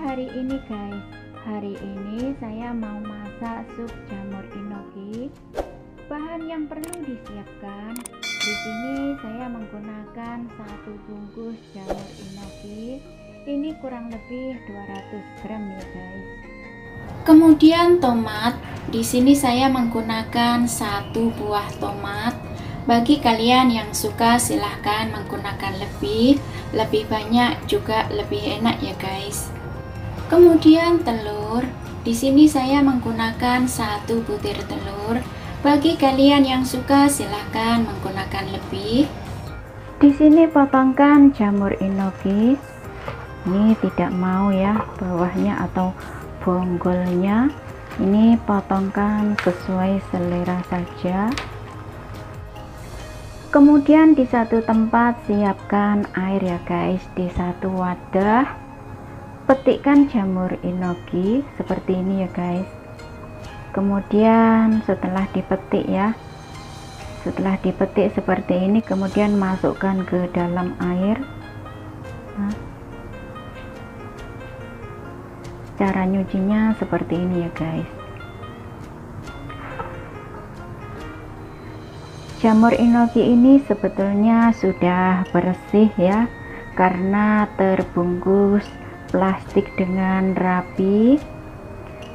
hari ini guys, hari ini saya mau masak sup jamur inoki. Bahan yang perlu disiapkan di sini saya menggunakan 1 bungkus jamur inoki. Ini kurang lebih 200 gram ya guys. Kemudian tomat, di sini saya menggunakan 1 buah tomat. Bagi kalian yang suka silahkan menggunakan lebih banyak juga lebih enak ya guys. Kemudian telur, di sini saya menggunakan 1 butir telur. Bagi kalian yang suka silahkan menggunakan lebih. Di sini potongkan jamur inoki. Ini tidak mau ya bawahnya atau bonggolnya. Ini potongkan sesuai selera saja. Kemudian di satu tempat siapkan air ya guys, di satu wadah petikkan jamur inoki seperti ini ya guys. Kemudian setelah dipetik ya, setelah dipetik seperti ini, kemudian masukkan ke dalam air. Cara nyucinya seperti ini ya guys. Jamur inoki ini sebetulnya sudah bersih ya, karena terbungkus plastik dengan rapi,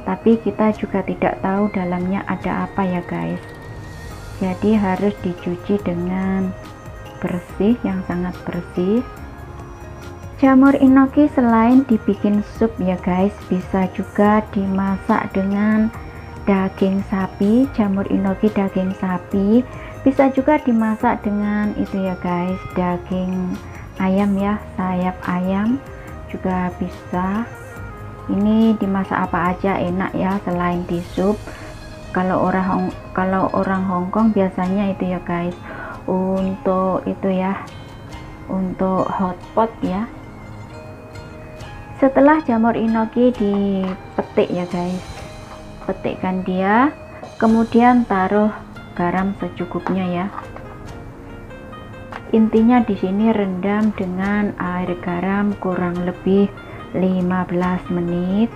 tapi kita juga tidak tahu dalamnya ada apa ya guys. Jadi harus dicuci dengan bersih, yang sangat bersih. Jamur inoki selain dibikin sup ya guys, bisa juga dimasak dengan daging sapi. Jamur inoki daging sapi bisa juga dimasak dengan itu ya guys, daging ayam ya, sayap ayam juga bisa. Ini dimasak apa aja enak ya selain di sup. Kalau orang Hongkong biasanya itu ya guys, untuk itu ya, untuk hotpot ya. Setelah jamur inoki dipetik ya guys, petikkan dia, kemudian taruh garam secukupnya ya. Intinya di sini rendam dengan air garam kurang lebih 15 menit.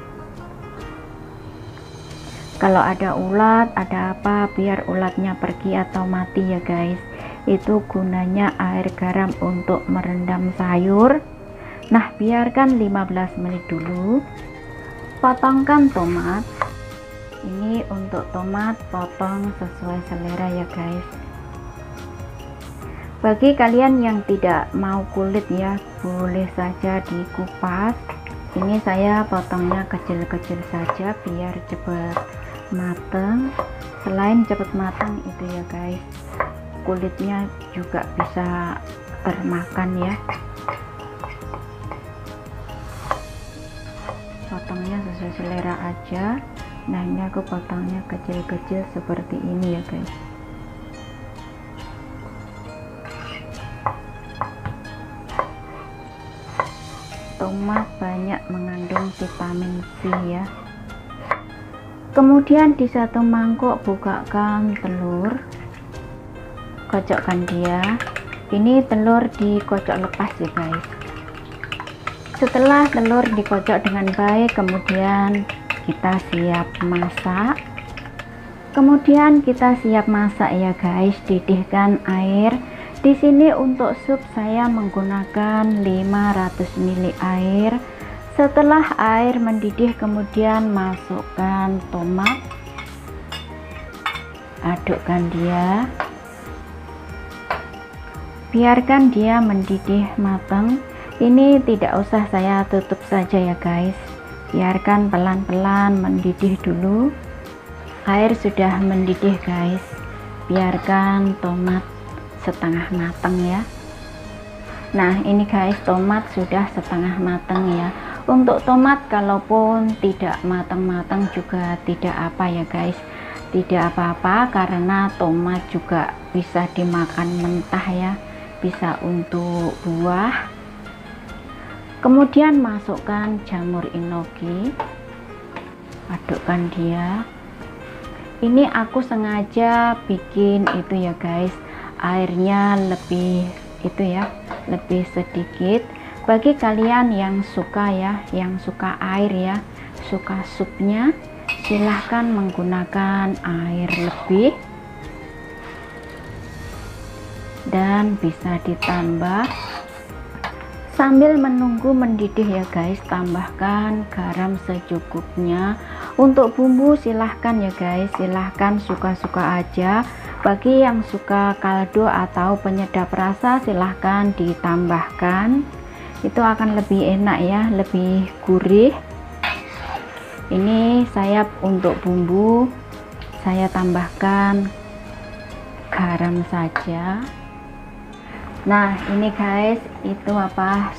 Kalau ada ulat, ada apa, biar ulatnya pergi atau mati ya guys. Itu gunanya air garam untuk merendam sayur. Nah, biarkan 15 menit dulu. Potongkan tomat. Ini untuk tomat potong sesuai selera ya guys. Bagi kalian yang tidak mau kulit ya, boleh saja dikupas. Ini saya potongnya kecil-kecil saja biar cepat matang. Selain cepat matang itu ya guys, kulitnya juga bisa termakan ya. Potongnya sesuai selera aja. Nah, ini aku potongnya kecil-kecil seperti ini ya guys. Tomat banyak mengandung vitamin C ya. Kemudian di satu mangkok bukakan telur, kocokkan dia. Ini telur dikocok lepas ya guys. Setelah telur dikocok dengan baik, kemudian kita siap masak. Kemudian kita siap masak ya guys. Didihkan air. Di sini untuk sup saya menggunakan 500 ml air. Setelah air mendidih, kemudian masukkan tomat. Adukkan dia. Biarkan dia mendidih matang. Ini tidak usah saya tutup saja ya guys. Biarkan pelan-pelan mendidih dulu. Air sudah mendidih guys. Biarkan tomat setengah matang ya. Nah, ini guys, tomat sudah setengah matang ya. Untuk tomat kalaupun tidak matang-matang juga tidak apa ya guys. Tidak apa-apa, karena tomat juga bisa dimakan mentah ya. Bisa untuk buah. Kemudian masukkan jamur inoki, adukkan dia. Ini aku sengaja bikin itu ya guys, airnya lebih itu ya, lebih sedikit Bagi kalian yang suka ya, yang suka air ya, suka supnya, silahkan menggunakan air lebih dan bisa ditambah. Sambil menunggu mendidih ya guys, tambahkan garam secukupnya. Untuk bumbu silahkan ya guys, silahkan suka-suka aja. Bagi yang suka kaldu atau penyedap rasa silahkan ditambahkan, itu akan lebih enak ya, lebih gurih. Ini saya untuk bumbu saya tambahkan garam saja. Nah ini guys, itu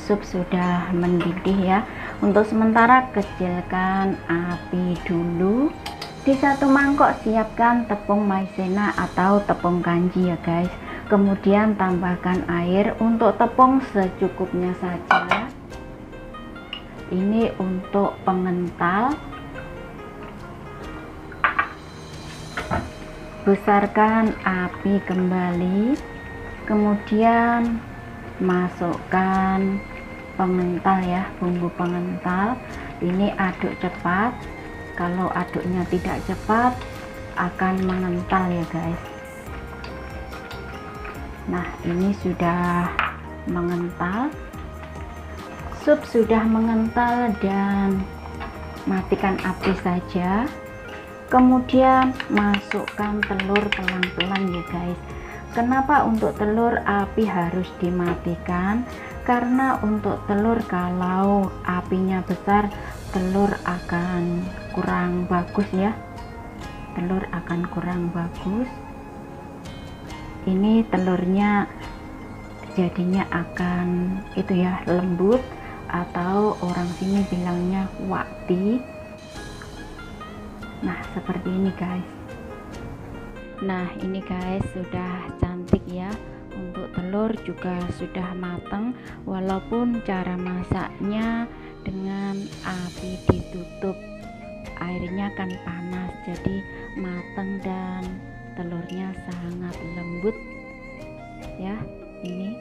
sup sudah mendidih ya. Untuk sementara kecilkan api dulu. Di satu mangkok siapkan tepung maizena atau tepung kanji ya guys. Kemudian tambahkan air. Untuk tepung secukupnya saja. Ini untuk pengental. Besarkan api kembali. Kemudian masukkan pengental ya, bumbu pengental. Ini aduk cepat. Kalau aduknya tidak cepat akan mengental ya guys. Nah ini sudah mengental, sup sudah mengental, dan matikan api saja. Kemudian masukkan telur pelan-pelan ya guys. Kenapa untuk telur api harus dimatikan? Karena untuk telur kalau apinya besar, telur akan kurang bagus ya. Telur akan kurang bagus. Ini telurnya jadinya akan itu ya, lembut, atau orang sini bilangnya wakti. Nah seperti ini guys. Nah ini guys sudah cantik ya. Untuk telur juga sudah matang, walaupun cara masaknya dengan api ditutup, airnya kan panas, jadi matang dan telurnya sangat lembut ya. Ini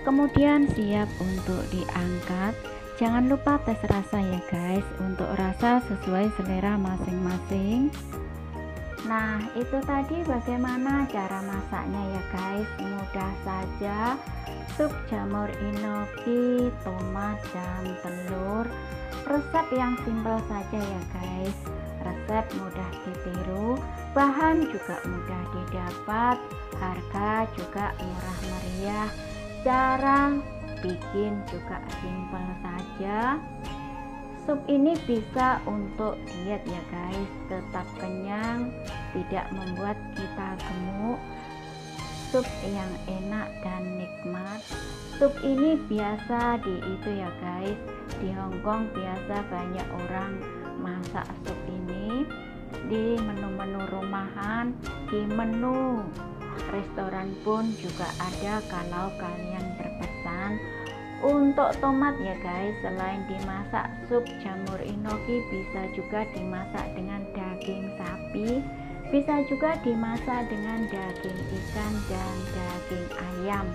kemudian siap untuk diangkat. Jangan lupa tes rasa ya guys. Untuk rasa sesuai selera masing-masing. Nah itu tadi bagaimana cara masaknya ya guys, mudah saja. Sup jamur inoki, tomat dan telur. Resep yang simpel saja ya guys. Resep mudah ditiru, bahan juga mudah didapat, harga juga murah meriah. Cara bikin juga simpel saja. Sup ini bisa untuk diet ya guys, tetap kenyang, tidak membuat kita gemuk. Sup yang enak dan nikmat. Sup ini biasa itu ya guys, di Hongkong biasa banyak orang masak sup ini di menu-menu rumahan, di menu restoran pun juga ada kalau kalian berpesan. Untuk tomat ya guys, selain dimasak sup jamur inoki, bisa juga dimasak dengan daging sapi, bisa juga dimasak dengan daging ikan dan daging ayam.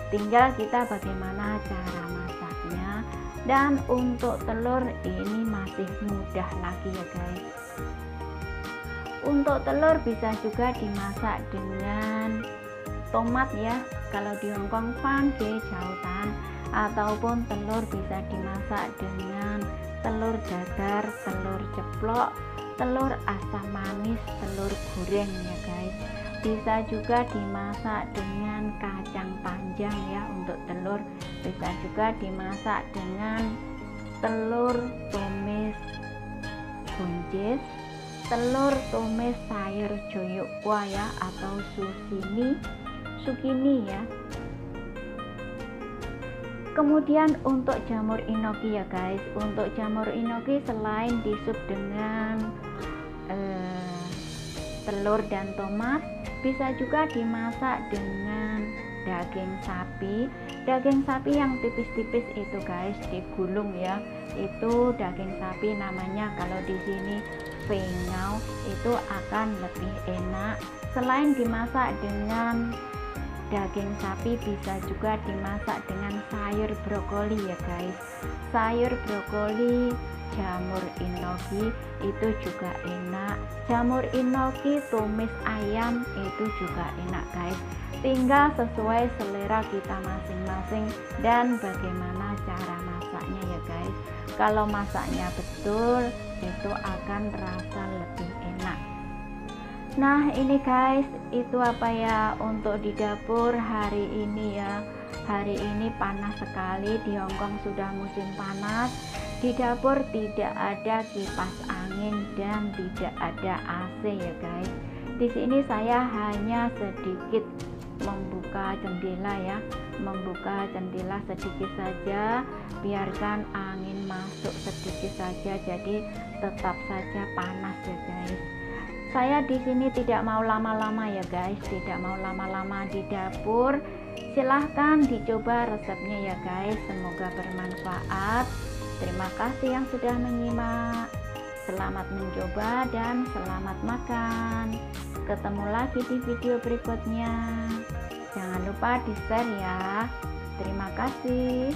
Tinggal kita bagaimana cara masaknya. Dan untuk telur ini masih mudah lagi ya guys. Untuk telur bisa juga dimasak dengan tomat ya, kalau di Hongkong pange jautan, ataupun telur bisa dimasak dengan telur dadar, telur ceplok, telur asam manis, telur goreng ya guys. Bisa juga dimasak dengan kacang panjang ya. Untuk telur bisa juga dimasak dengan telur tumis buncis, telur tumis sayur joyok kuah ya, atau sukini ya. Kemudian untuk jamur inoki ya guys, untuk jamur inoki selain disup dengan telur dan tomat, bisa juga dimasak dengan daging sapi. Daging sapi yang tipis-tipis itu guys, digulung ya. Itu daging sapi namanya, kalau di sini fengau, itu akan lebih enak. Selain dimasak dengan daging sapi bisa juga dimasak dengan sayur brokoli ya guys. Sayur brokoli, jamur inoki itu juga enak. Jamur inoki tumis ayam itu juga enak guys. Tinggal sesuai selera kita masing-masing dan bagaimana cara masaknya ya guys. Kalau masaknya betul itu akan rasa lebih enak. Nah ini guys, itu apa ya untuk di dapur hari ini ya. Hari ini panas sekali, di Hongkong sudah musim panas. Di dapur tidak ada kipas angin dan tidak ada AC ya guys. Di sini saya hanya sedikit membuka jendela ya, membuka jendela sedikit saja, biarkan angin masuk sedikit saja, jadi tetap saja panas ya guys. Saya di sini tidak mau lama-lama ya guys, tidak mau lama-lama di dapur. Silahkan dicoba resepnya ya guys, semoga bermanfaat. Terima kasih yang sudah menyimak. Selamat mencoba dan selamat makan. Ketemu lagi di video berikutnya. Jangan lupa di share ya. Terima kasih.